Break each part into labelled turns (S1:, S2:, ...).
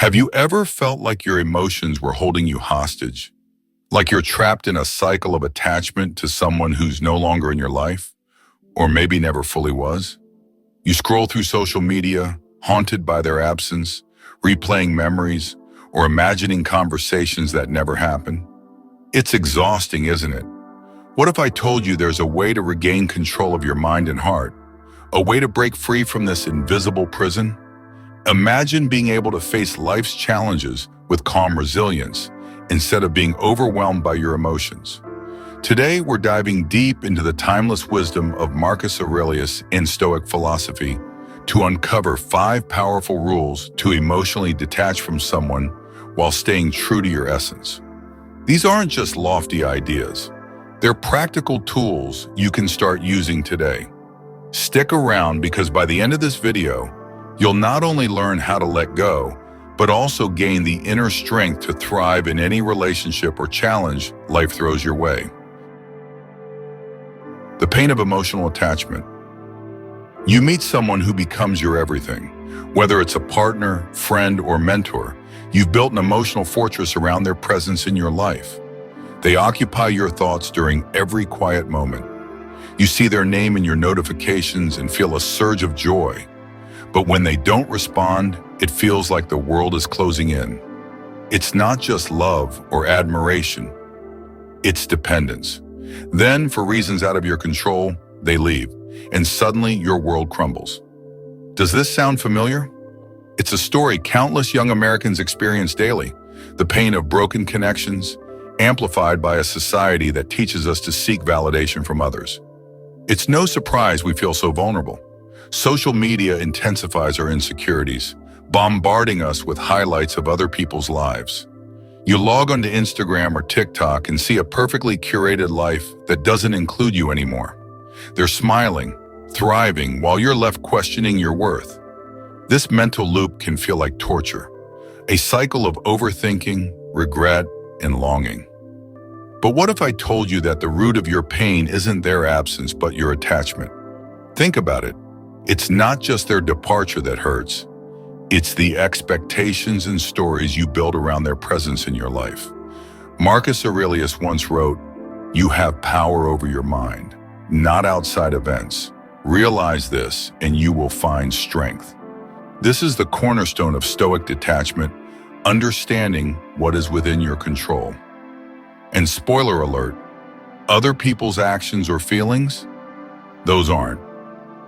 S1: Have you ever felt like your emotions were holding you hostage? Like you're trapped in a cycle of attachment to someone who's no longer in your life, or maybe never fully was? You scroll through social media, haunted by their absence, replaying memories, or imagining conversations that never happened. It's exhausting, isn't it? What if I told you there's a way to regain control of your mind and heart? A way to break free from this invisible prison? Imagine being able to face life's challenges with calm resilience instead of being overwhelmed by your emotions. Today, we're diving deep into the timeless wisdom of Marcus Aurelius in Stoic philosophy to uncover 5 powerful rules to emotionally detach from someone while staying true to your essence. These aren't just lofty ideas. They're practical tools you can start using today. Stick around because by the end of this video, you'll not only learn how to let go, but also gain the inner strength to thrive in any relationship or challenge life throws your way. The pain of emotional attachment. You meet someone who becomes your everything. Whether it's a partner, friend, or mentor, you've built an emotional fortress around their presence in your life. They occupy your thoughts during every quiet moment. You see their name in your notifications and feel a surge of joy. But when they don't respond, it feels like the world is closing in. It's not just love or admiration, it's dependence. Then, for reasons out of your control, they leave, and suddenly your world crumbles. Does this sound familiar? It's a story countless young Americans experience daily, the pain of broken connections, amplified by a society that teaches us to seek validation from others. It's no surprise we feel so vulnerable. Social media intensifies our insecurities, bombarding us with highlights of other people's lives. You log onto Instagram or TikTok and see a perfectly curated life that doesn't include you anymore. They're smiling, thriving, while you're left questioning your worth. This mental loop can feel like torture, a cycle of overthinking, regret, and longing. But what if I told you that the root of your pain isn't their absence, but your attachment? Think about it. It's not just their departure that hurts. It's the expectations and stories you build around their presence in your life. Marcus Aurelius once wrote, "You have power over your mind, not outside events. Realize this, and you will find strength." This is the cornerstone of Stoic detachment, understanding what is within your control. And spoiler alert, other people's actions or feelings, those aren't.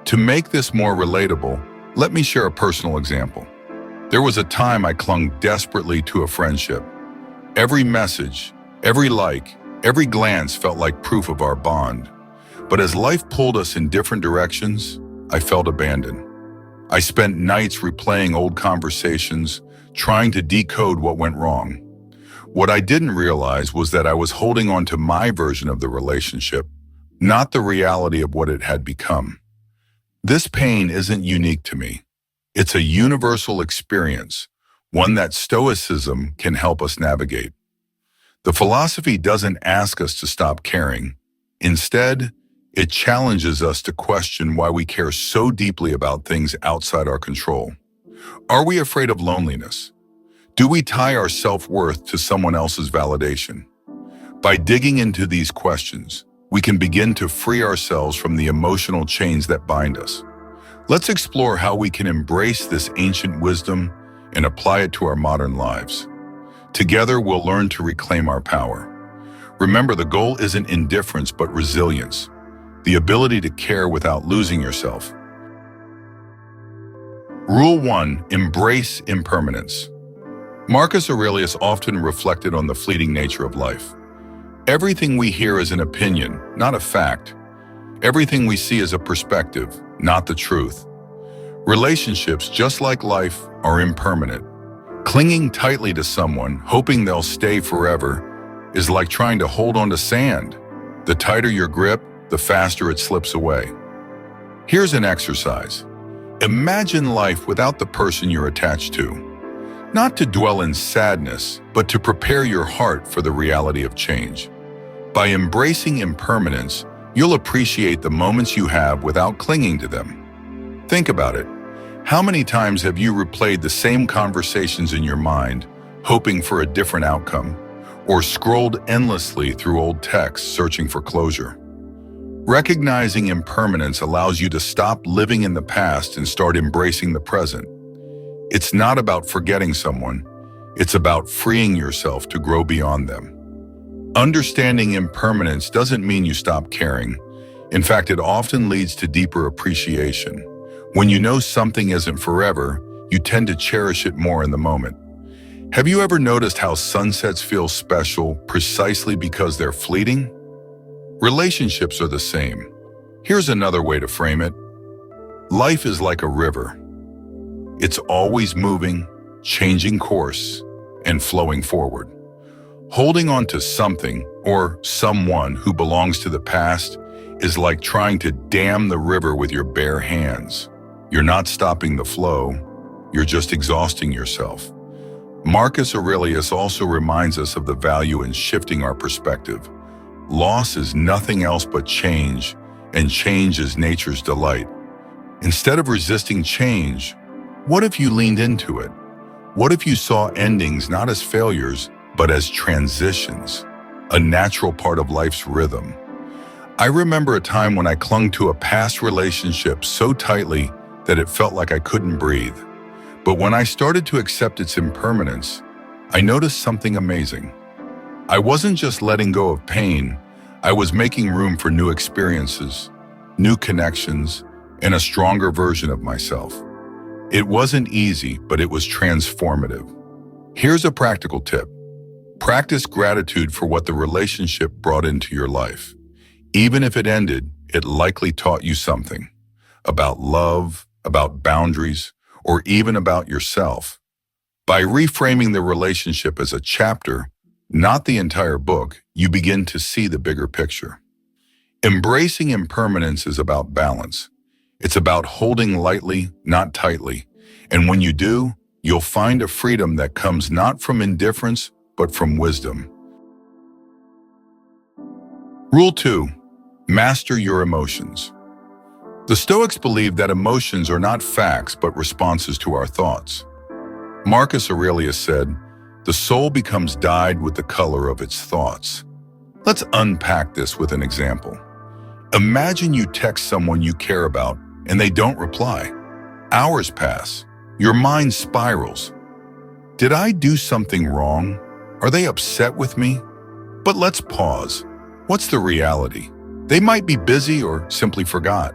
S1: To make this more relatable, let me share a personal example. There was a time I clung desperately to a friendship. Every message, every like, every glance felt like proof of our bond. But as life pulled us in different directions, I felt abandoned. I spent nights replaying old conversations, trying to decode what went wrong. What I didn't realize was that I was holding on to my version of the relationship, not the reality of what it had become. This pain isn't unique to me. It's a universal experience, one that Stoicism can help us navigate. The philosophy doesn't ask us to stop caring. Instead, it challenges us to question why we care so deeply about things outside our control. Are we afraid of loneliness? Do we tie our self-worth to someone else's validation? By digging into these questions, we can begin to free ourselves from the emotional chains that bind us. Let's explore how we can embrace this ancient wisdom and apply it to our modern lives. Together, we'll learn to reclaim our power. Remember, the goal isn't indifference, but resilience, the ability to care without losing yourself. Rule 1: Embrace impermanence. Marcus Aurelius often reflected on the fleeting nature of life. Everything we hear is an opinion, not a fact. Everything we see is a perspective, not the truth. Relationships, just like life, are impermanent. Clinging tightly to someone, hoping they'll stay forever, is like trying to hold on to sand. The tighter your grip, the faster it slips away. Here's an exercise. Imagine life without the person you're attached to. Not to dwell in sadness, but to prepare your heart for the reality of change. By embracing impermanence, you'll appreciate the moments you have without clinging to them. Think about it. How many times have you replayed the same conversations in your mind, hoping for a different outcome, or scrolled endlessly through old texts searching for closure? Recognizing impermanence allows you to stop living in the past and start embracing the present. It's not about forgetting someone, it's about freeing yourself to grow beyond them. Understanding impermanence doesn't mean you stop caring. In fact, it often leads to deeper appreciation. When you know something isn't forever, you tend to cherish it more in the moment. Have you ever noticed how sunsets feel special precisely because they're fleeting? Relationships are the same. Here's another way to frame it. Life is like a river. It's always moving, changing course, and flowing forward. Holding on to something or someone who belongs to the past is like trying to dam the river with your bare hands. You're not stopping the flow, you're just exhausting yourself. Marcus Aurelius also reminds us of the value in shifting our perspective. Loss is nothing else but change, and change is nature's delight. Instead of resisting change, what if you leaned into it? What if you saw endings not as failures, but as transitions, a natural part of life's rhythm? I remember a time when I clung to a past relationship so tightly that it felt like I couldn't breathe. But when I started to accept its impermanence, I noticed something amazing. I wasn't just letting go of pain, I was making room for new experiences, new connections, and a stronger version of myself. It wasn't easy, but it was transformative. Here's a practical tip. Practice gratitude for what the relationship brought into your life. Even if it ended, it likely taught you something about love, about boundaries, or even about yourself. By reframing the relationship as a chapter, not the entire book, you begin to see the bigger picture. Embracing impermanence is about balance. It's about holding lightly, not tightly. And when you do, you'll find a freedom that comes not from indifference, but from wisdom. Rule 2. Master your emotions. The Stoics believe that emotions are not facts but responses to our thoughts. Marcus Aurelius said, "The soul becomes dyed with the color of its thoughts." Let's unpack this with an example. Imagine you text someone you care about and they don't reply. Hours pass. Your mind spirals. Did I do something wrong? Are they upset with me? But let's pause. What's the reality? They might be busy or simply forgot.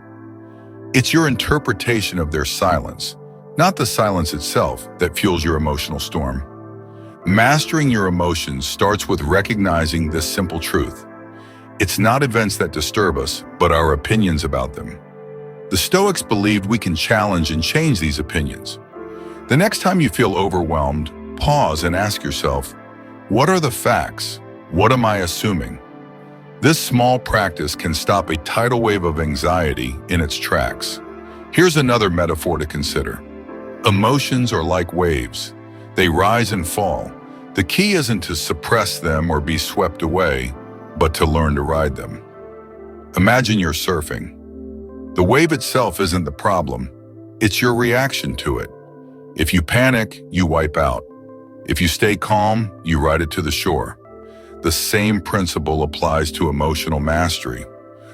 S1: It's your interpretation of their silence, not the silence itself, that fuels your emotional storm. Mastering your emotions starts with recognizing this simple truth. It's not events that disturb us, but our opinions about them. The Stoics believed we can challenge and change these opinions. The next time you feel overwhelmed, pause and ask yourself, what are the facts? What am I assuming? This small practice can stop a tidal wave of anxiety in its tracks. Here's another metaphor to consider. Emotions are like waves. They rise and fall. The key isn't to suppress them or be swept away, but to learn to ride them. Imagine you're surfing. The wave itself isn't the problem. It's your reaction to it. If you panic, you wipe out. If you stay calm, you ride it to the shore. The same principle applies to emotional mastery.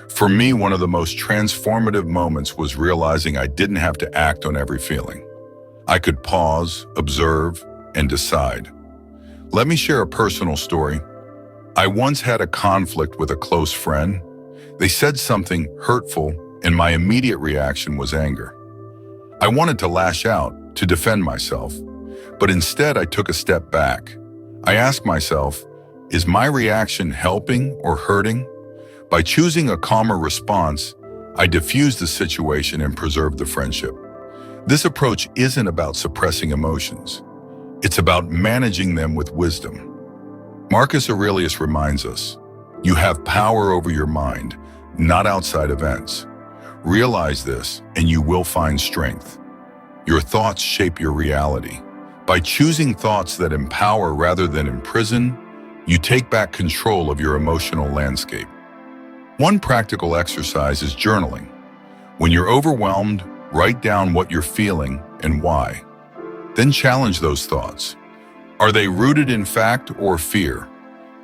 S1: For me, one of the most transformative moments was realizing I didn't have to act on every feeling. I could pause, observe, and decide. Let me share a personal story. I once had a conflict with a close friend. They said something hurtful, and my immediate reaction was anger. I wanted to lash out, to defend myself, but instead I took a step back. I asked myself, is my reaction helping or hurting? By choosing a calmer response, I diffused the situation and preserved the friendship. This approach isn't about suppressing emotions. It's about managing them with wisdom. Marcus Aurelius reminds us, you have power over your mind, not outside events. Realize this, and you will find strength. Your thoughts shape your reality. By choosing thoughts that empower rather than imprison, you take back control of your emotional landscape. One practical exercise is journaling. When you're overwhelmed, write down what you're feeling and why. Then challenge those thoughts. Are they rooted in fact or fear?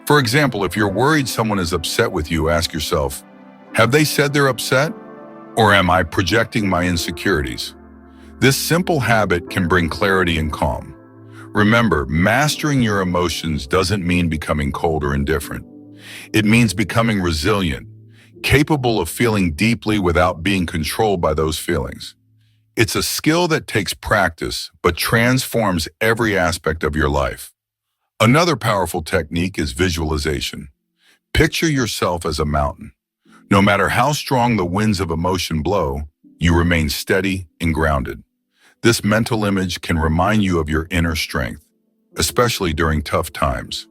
S1: For example, if you're worried someone is upset with you, ask yourself, have they said they're upset? Or am I projecting my insecurities? This simple habit can bring clarity and calm. Remember, mastering your emotions doesn't mean becoming cold or indifferent. It means becoming resilient, capable of feeling deeply without being controlled by those feelings. It's a skill that takes practice, but transforms every aspect of your life. Another powerful technique is visualization. Picture yourself as a mountain. No matter how strong the winds of emotion blow, you remain steady and grounded. This mental image can remind you of your inner strength, especially during tough times.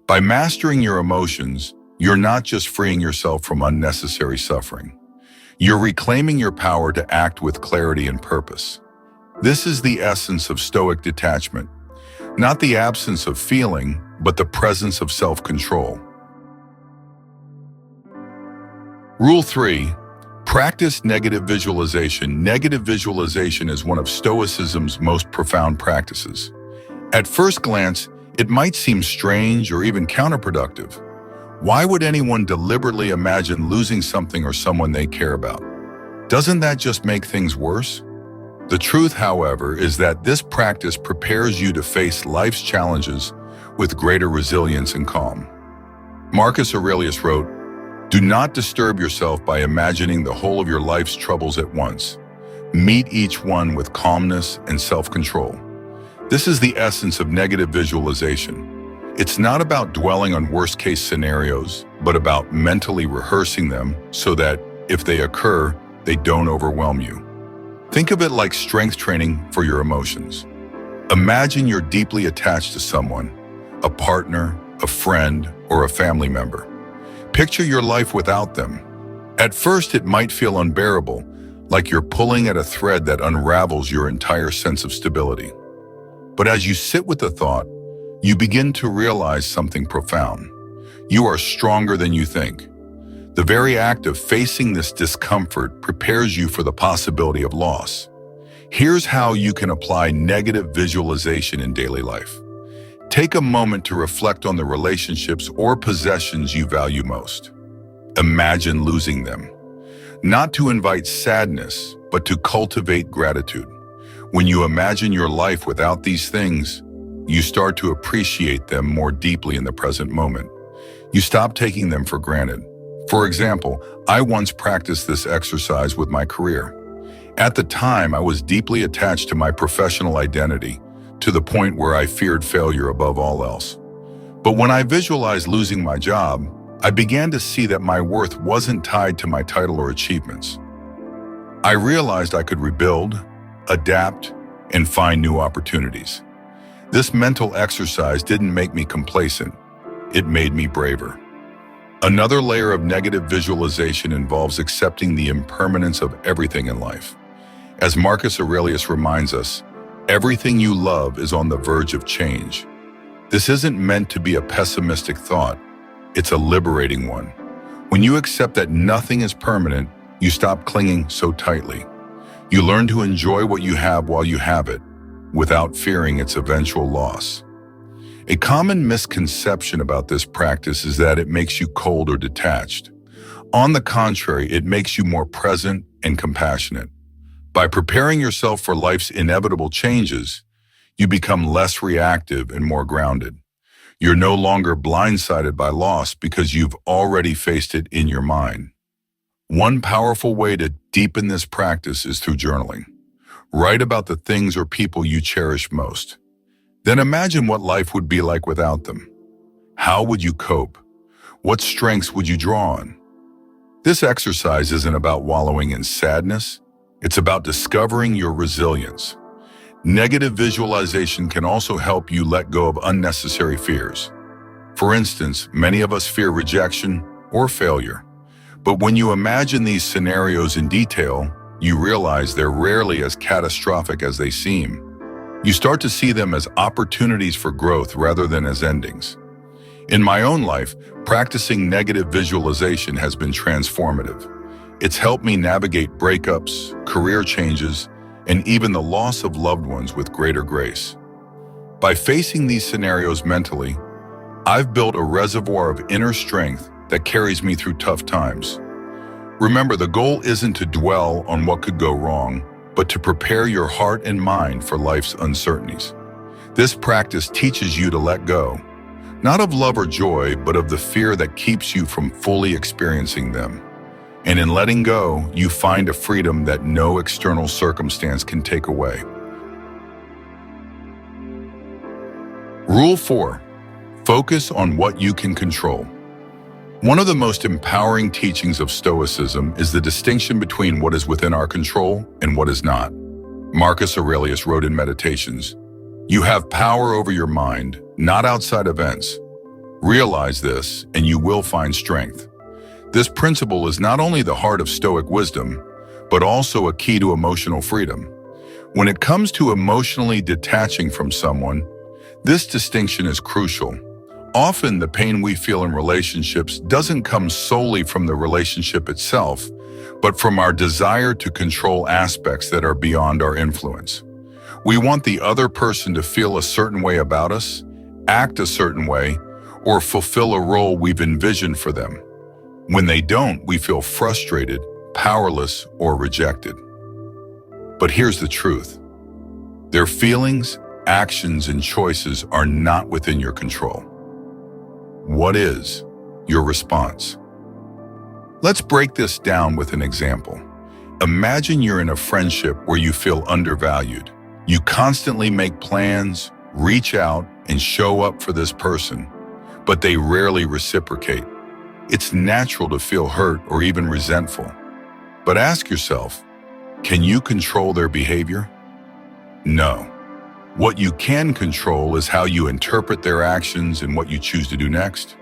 S1: By mastering your emotions, you're not just freeing yourself from unnecessary suffering. You're reclaiming your power to act with clarity and purpose. This is the essence of Stoic detachment, not the absence of feeling, but the presence of self-control. Rule 3. Practice negative visualization. Negative visualization is one of Stoicism's most profound practices. At first glance, it might seem strange or even counterproductive. Why would anyone deliberately imagine losing something or someone they care about? Doesn't that just make things worse? The truth, however, is that this practice prepares you to face life's challenges with greater resilience and calm. Marcus Aurelius wrote, "Do not disturb yourself by imagining the whole of your life's troubles at once. Meet each one with calmness and self-control." This is the essence of negative visualization. It's not about dwelling on worst-case scenarios, but about mentally rehearsing them so that, if they occur, they don't overwhelm you. Think of it like strength training for your emotions. Imagine you're deeply attached to someone, a partner, a friend, or a family member. Picture your life without them. At first, it might feel unbearable, like you're pulling at a thread that unravels your entire sense of stability. But as you sit with the thought, you begin to realize something profound. You are stronger than you think. The very act of facing this discomfort prepares you for the possibility of loss. Here's how you can apply negative visualization in daily life. Take a moment to reflect on the relationships or possessions you value most. Imagine losing them. Not to invite sadness, but to cultivate gratitude. When you imagine your life without these things, you start to appreciate them more deeply in the present moment. You stop taking them for granted. For example, I once practiced this exercise with my career. At the time, I was deeply attached to my professional identity, to the point where I feared failure above all else. But when I visualized losing my job, I began to see that my worth wasn't tied to my title or achievements. I realized I could rebuild, adapt, and find new opportunities. This mental exercise didn't make me complacent. It made me braver. Another layer of negative visualization involves accepting the impermanence of everything in life. As Marcus Aurelius reminds us, everything you love is on the verge of change. This isn't meant to be a pessimistic thought. It's a liberating one. When you accept that nothing is permanent, you stop clinging so tightly. You learn to enjoy what you have while you have it, without fearing its eventual loss. A common misconception about this practice is that it makes you cold or detached. On the contrary, it makes you more present and compassionate. By preparing yourself for life's inevitable changes, you become less reactive and more grounded. You're no longer blindsided by loss because you've already faced it in your mind. One powerful way to deepen this practice is through journaling. Write about the things or people you cherish most. Then imagine what life would be like without them. How would you cope? What strengths would you draw on? This exercise isn't about wallowing in sadness. It's about discovering your resilience. Negative visualization can also help you let go of unnecessary fears. For instance, many of us fear rejection or failure. But when you imagine these scenarios in detail, you realize they're rarely as catastrophic as they seem. You start to see them as opportunities for growth rather than as endings. In my own life, practicing negative visualization has been transformative. It's helped me navigate breakups, career changes, and even the loss of loved ones with greater grace. By facing these scenarios mentally, I've built a reservoir of inner strength that carries me through tough times. Remember, the goal isn't to dwell on what could go wrong, but to prepare your heart and mind for life's uncertainties. This practice teaches you to let go, not of love or joy, but of the fear that keeps you from fully experiencing them. And in letting go, you find a freedom that no external circumstance can take away. Rule 4. Focus on what you can control. One of the most empowering teachings of Stoicism is the distinction between what is within our control and what is not. Marcus Aurelius wrote in Meditations, "You have power over your mind, not outside events. Realize this, and you will find strength." This principle is not only the heart of Stoic wisdom, but also a key to emotional freedom. When it comes to emotionally detaching from someone, this distinction is crucial. Often, the pain we feel in relationships doesn't come solely from the relationship itself, but from our desire to control aspects that are beyond our influence. We want the other person to feel a certain way about us, act a certain way, or fulfill a role we've envisioned for them. When they don't, we feel frustrated, powerless, or rejected. But here's the truth. Their feelings, actions, and choices are not within your control. What is your response? Let's break this down with an example. Imagine you're in a friendship where you feel undervalued. You constantly make plans, reach out, and show up for this person, but they rarely reciprocate. It's natural to feel hurt or even resentful. But ask yourself, can you control their behavior? No. What you can control is how you interpret their actions and what you choose to do next.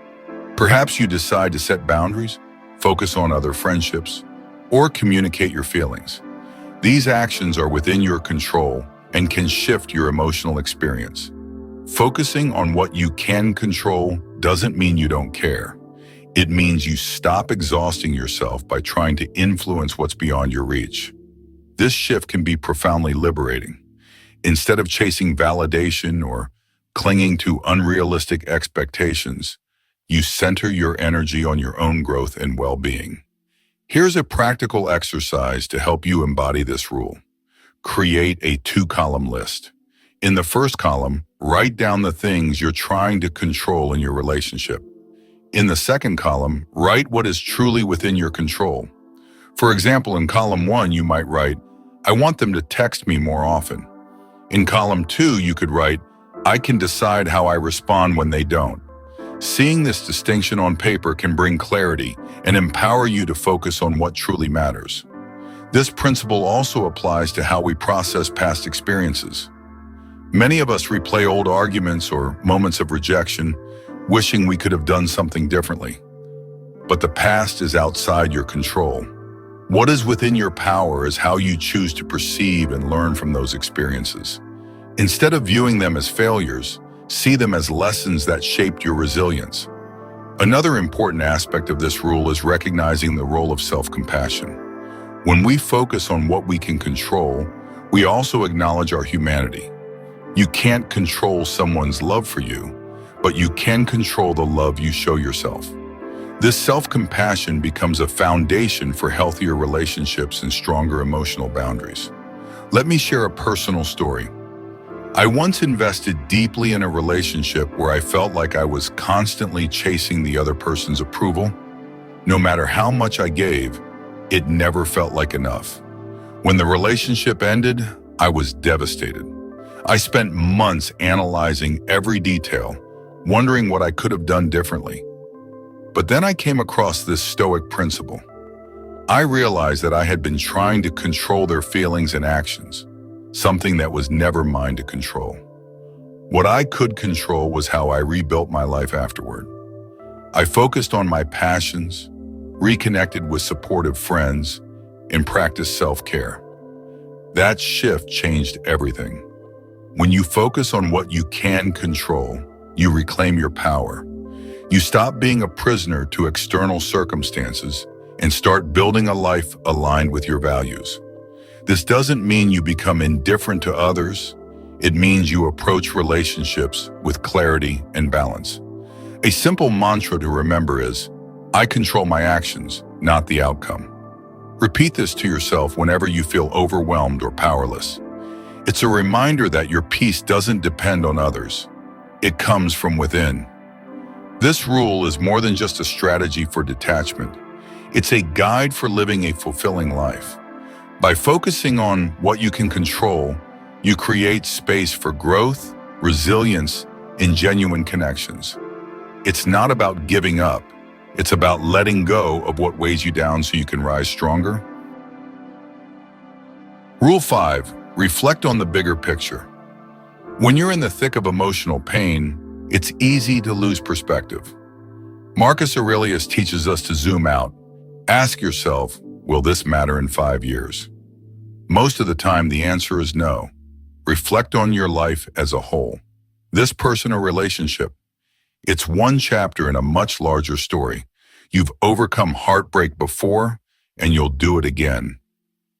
S1: Perhaps you decide to set boundaries, focus on other friendships, or communicate your feelings. These actions are within your control and can shift your emotional experience. Focusing on what you can control doesn't mean you don't care. It means you stop exhausting yourself by trying to influence what's beyond your reach. This shift can be profoundly liberating. Instead of chasing validation or clinging to unrealistic expectations, you center your energy on your own growth and well-being. Here's a practical exercise to help you embody this rule. Create a 2-column list. In the first column, write down the things you're trying to control in your relationship. In the second column, write what is truly within your control. For example, in column 1, you might write, "I want them to text me more often." In column 2, you could write, "I can decide how I respond when they don't." Seeing this distinction on paper can bring clarity and empower you to focus on what truly matters. This principle also applies to how we process past experiences. Many of us replay old arguments or moments of rejection, wishing we could have done something differently. But the past is outside your control. What is within your power is how you choose to perceive and learn from those experiences. Instead of viewing them as failures, see them as lessons that shaped your resilience. Another important aspect of this rule is recognizing the role of self-compassion. When we focus on what we can control, we also acknowledge our humanity. You can't control someone's love for you, but you can control the love you show yourself. This self-compassion becomes a foundation for healthier relationships and stronger emotional boundaries. Let me share a personal story. I once invested deeply in a relationship where I felt like I was constantly chasing the other person's approval. No matter how much I gave, it never felt like enough. When the relationship ended, I was devastated. I spent months analyzing every detail, wondering what I could have done differently. But then I came across this Stoic principle. I realized that I had been trying to control their feelings and actions, something that was never mine to control. What I could control was how I rebuilt my life afterward. I focused on my passions, reconnected with supportive friends, and practiced self-care. That shift changed everything. When you focus on what you can control, you reclaim your power. You stop being a prisoner to external circumstances and start building a life aligned with your values. This doesn't mean you become indifferent to others. It means you approach relationships with clarity and balance. A simple mantra to remember is, I control my actions, not the outcome. Repeat this to yourself whenever you feel overwhelmed or powerless. It's a reminder that your peace doesn't depend on others. It comes from within. This rule is more than just a strategy for detachment. It's a guide for living a fulfilling life. By focusing on what you can control, you create space for growth, resilience, and genuine connections. It's not about giving up. It's about letting go of what weighs you down so you can rise stronger. Rule 5. Reflect on the bigger picture. When you're in the thick of emotional pain, it's easy to lose perspective. Marcus Aurelius teaches us to zoom out. Ask yourself, will this matter in 5 years? Most of the time, the answer is no. Reflect on your life as a whole. This person or relationship, it's one chapter in a much larger story. You've overcome heartbreak before, and you'll do it again.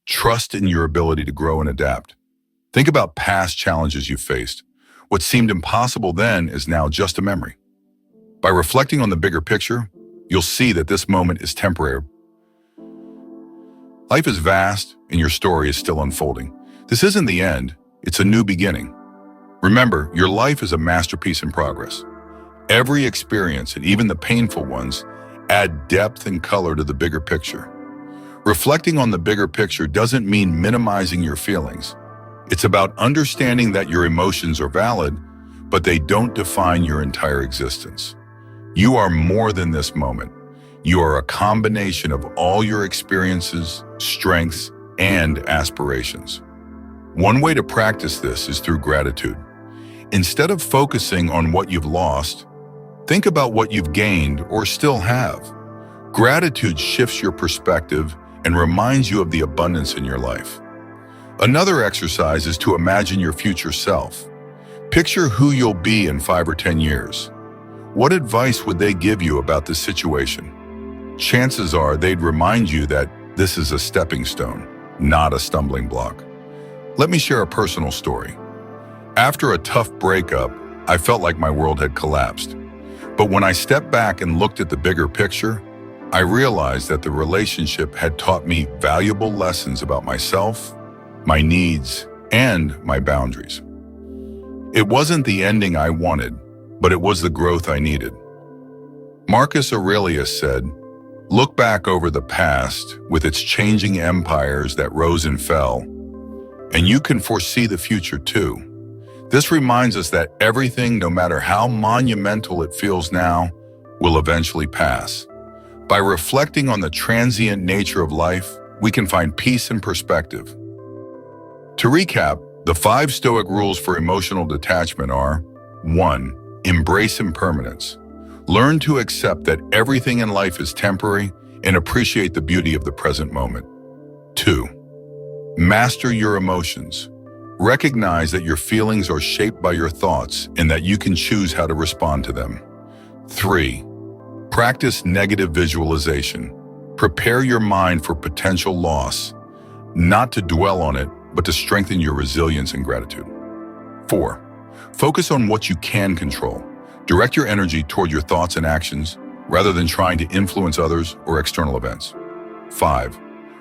S1: Trust in your ability to grow and adapt. Think about past challenges you faced. What seemed impossible then is now just a memory. By reflecting on the bigger picture, you'll see that this moment is temporary. Life is vast, and your story is still unfolding. This isn't the end, it's a new beginning. Remember, your life is a masterpiece in progress. Every experience, and even the painful ones, add depth and color to the bigger picture. Reflecting on the bigger picture doesn't mean minimizing your feelings. It's about understanding that your emotions are valid, but they don't define your entire existence. You are more than this moment. You are a combination of all your experiences, strengths, and aspirations. One way to practice this is through gratitude. Instead of focusing on what you've lost, think about what you've gained or still have. Gratitude shifts your perspective and reminds you of the abundance in your life. Another exercise is to imagine your future self. Picture who you'll be in 5 or 10 years. What advice would they give you about this situation? Chances are they'd remind you that this is a stepping stone, not a stumbling block. Let me share a personal story. After a tough breakup, I felt like my world had collapsed. But when I stepped back and looked at the bigger picture, I realized that the relationship had taught me valuable lessons about myself, my needs, and my boundaries. It wasn't the ending I wanted, but it was the growth I needed. Marcus Aurelius said, "Look back over the past with its changing empires that rose and fell, and you can foresee the future too." This reminds us that everything, no matter how monumental it feels now, will eventually pass. By reflecting on the transient nature of life, we can find peace and perspective. To recap, the 5 Stoic rules for emotional detachment are: 1. Embrace impermanence. Learn to accept that everything in life is temporary and appreciate the beauty of the present moment. 2. Master your emotions. Recognize that your feelings are shaped by your thoughts and that you can choose how to respond to them. 3. Practice negative visualization. Prepare your mind for potential loss, not to dwell on it, but to strengthen your resilience and gratitude. 4. Focus on what you can control. Direct your energy toward your thoughts and actions rather than trying to influence others or external events. 5.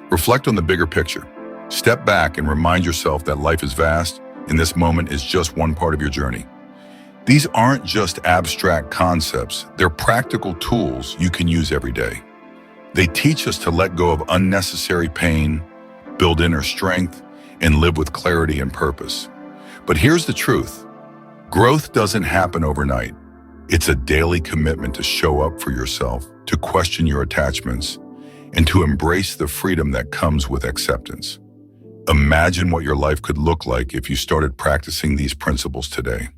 S1: Reflect on the bigger picture. Step back and remind yourself that life is vast and this moment is just one part of your journey. These aren't just abstract concepts, they're practical tools you can use every day. They teach us to let go of unnecessary pain, build inner strength, and live with clarity and purpose. But here's the truth. Growth doesn't happen overnight. It's a daily commitment to show up for yourself, to question your attachments, and to embrace the freedom that comes with acceptance. Imagine what your life could look like if you started practicing these principles today.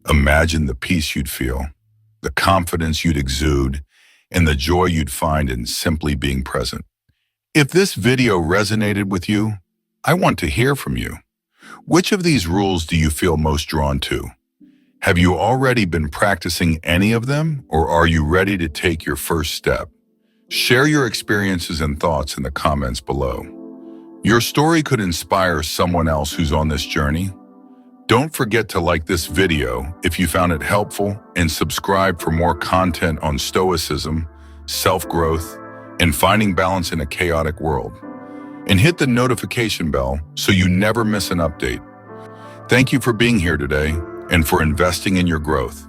S1: Imagine the peace you'd feel, the confidence you'd exude, and the joy you'd find in simply being present. If this video resonated with you, I want to hear from you. Which of these rules do you feel most drawn to? Have you already been practicing any of them, or are you ready to take your first step? Share your experiences and thoughts in the comments below. Your story could inspire someone else who's on this journey. Don't forget to like this video if you found it helpful and subscribe for more content on stoicism, self-growth, and finding balance in a chaotic world. And hit the notification bell so you never miss an update. Thank you for being here today and for investing in your growth.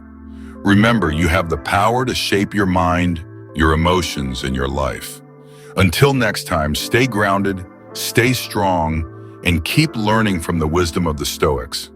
S1: Remember, you have the power to shape your mind, your emotions, and your life. Until next time, stay grounded, stay strong, and keep learning from the wisdom of the Stoics.